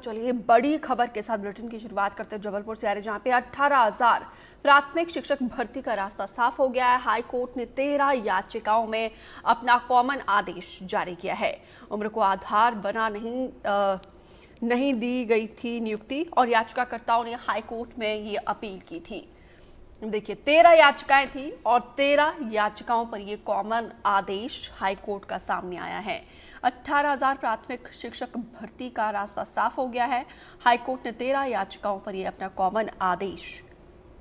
चलिए बड़ी खबर के साथ बुलेटिन की शुरुआत करते हैं जबलपुर से आ रहे, जहां पे 18,000 प्राथमिक शिक्षक भर्ती का रास्ता साफ हो गया है। हाई कोर्ट ने 13 याचिकाओं में अपना कॉमन आदेश जारी किया है। उम्र को आधार बना नहीं दी गई थी नियुक्ति और याचिकाकर्ताओं ने हाई कोर्ट में ये अपील की थी। देखिए 13 याचिकाएं थी और 13 याचिकाओं पर ये कॉमन आदेश हाई कोर्ट का सामने आया है। 18,000 प्राथमिक शिक्षक भर्ती का रास्ता साफ हो गया है। हाई कोर्ट ने 13 याचिकाओं पर ये अपना कॉमन आदेश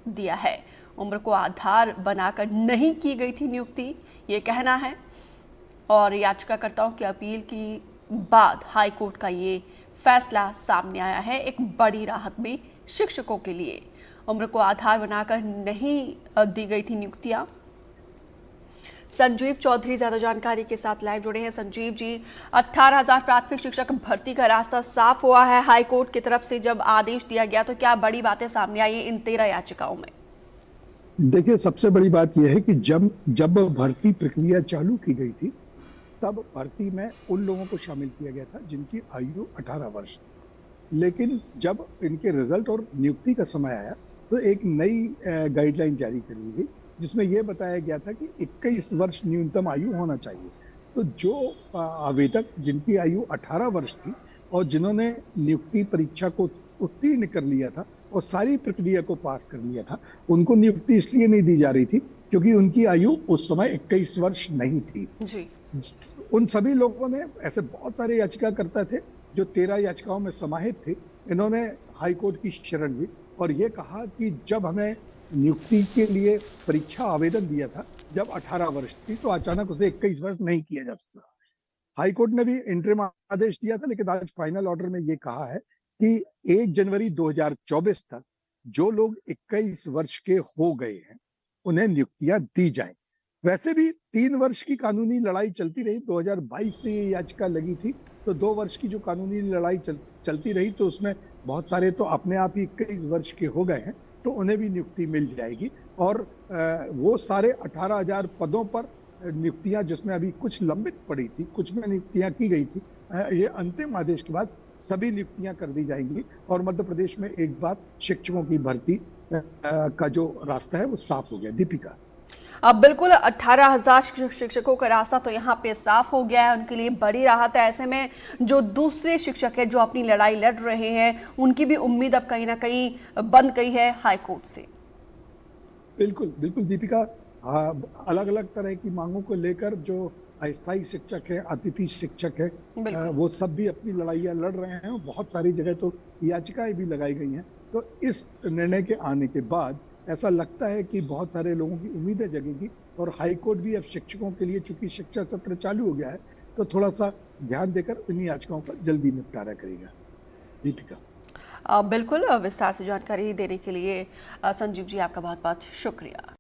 दिया है। उम्र को आधार बनाकर नहीं की गई थी नियुक्ति, ये कहना है, और याचिकाकर्ताओं की अपील की बाद हाई कोर्ट का ये फैसला सामने आया है। एक बड़ी राहत भी शिक्षकों के लिए। उम्र को आधार बनाकर नहीं दी गई थी नियुक्तियां। संजीव चौधरी ज्यादा जानकारी के साथ लाइव जुड़े हैं। संजीव जी, 18,000 प्राथमिक शिक्षक भर्ती का रास्ता साफ हुआ है हाई कोर्ट की तरफ से जब आदेश दिया गया, तो क्या बड़ी बातें सामने आई इन 13 याचिकाओं में? देखिए, सबसे बड़ी बात यह है कि जब भर्ती प्रक्रिया चालू की गई थी तब भर्ती में उन लोगों को शामिल किया गया था जिनकी आयु 18 वर्ष। लेकिन जब इनके रिजल्ट और नियुक्ति का समय आया तो एक नई गाइडलाइन जारी कर दी गई जिसमें यह बताया गया था कि 21 वर्ष न्यूनतम आयु होना चाहिए। तो जो आवेदक जिनकी आयु 18 वर्ष थी और जिन्होंने नियुक्ति परीक्षा को उत्तीर्ण कर लिया था और सारी प्रक्रिया को पास कर लिया था, उनको नियुक्ति इसलिए नहीं दी जा रही थी क्योंकि उनकी आयु उस समय 21 वर्ष नहीं थी जी। उन सभी लोगों ने, ऐसे बहुत सारे याचिकाकर्ता थे जो 13 याचिकाओं में समाहित थे, इन्होंने हाईकोर्ट की शरण ली और ये कहा कि जब हमें नियुक्ति के लिए परीक्षा आवेदन दिया था जब 18 वर्ष थी तो अचानक उसे 21 वर्ष नहीं किया जा सकता। हाईकोर्ट ने भी इंटरिम आदेश दिया था, लेकिन आज फाइनल ऑर्डर में ये कहा है कि 1 जनवरी 2024 तक जो लोग 21 वर्ष के हो गए हैं उन्हें नियुक्तियां दी जाएं। वैसे भी 3 वर्ष की कानूनी लड़ाई चलती रही। 2022 से ये याचिका लगी थी तो 2 वर्ष की जो कानूनी लड़ाई चलती रही तो उसमें बहुत सारे तो अपने आप ही 21 वर्ष के हो गए हैं, तो उन्हें भी नियुक्ति मिल जाएगी। और वो सारे 18,000 पदों पर नियुक्तियां जिसमें अभी कुछ लंबित पड़ी थी, कुछ में नियुक्तियां की गई थी, ये अंतिम आदेश के बाद सभी नियुक्तियां कर दी जाएंगी और मध्य प्रदेश में एक बार शिक्षकों की भर्ती का जो रास्ता है वो साफ हो गया। दीपिका, अब बिल्कुल 18,000 शिक्षकों का रास्ता तो यहाँ पे साफ हो गया है, उनके लिए बड़ी राहत है। ऐसे में जो दूसरे शिक्षक हैं जो अपनी लड़ाई लड़ रहे हैं उनकी भी उम्मीद अब कहीं ना कहीं बंद गई है हाई कोर्ट से। बिल्कुल बिल्कुल दीपिका, अलग अलग तरह की मांगों को लेकर जो अस्थायी शिक्षक है, अतिथि शिक्षक है, वो सब भी अपनी लड़ाइयाँ लड़ रहे हैं। बहुत सारी जगह तो याचिकाएं भी लगाई गई हैं। तो इस निर्णय के आने के बाद ऐसा लगता है कि बहुत सारे लोगों की उम्मीदें जगेगी और हाईकोर्ट भी अब शिक्षकों के लिए, चूंकि शिक्षा सत्र चालू हो गया है, तो थोड़ा सा ध्यान देकर इन याचिकाओं का जल्दी निपटारा करेगा। दीपिका, बिल्कुल, विस्तार से जानकारी देने के लिए संजीव जी आपका बहुत बहुत शुक्रिया।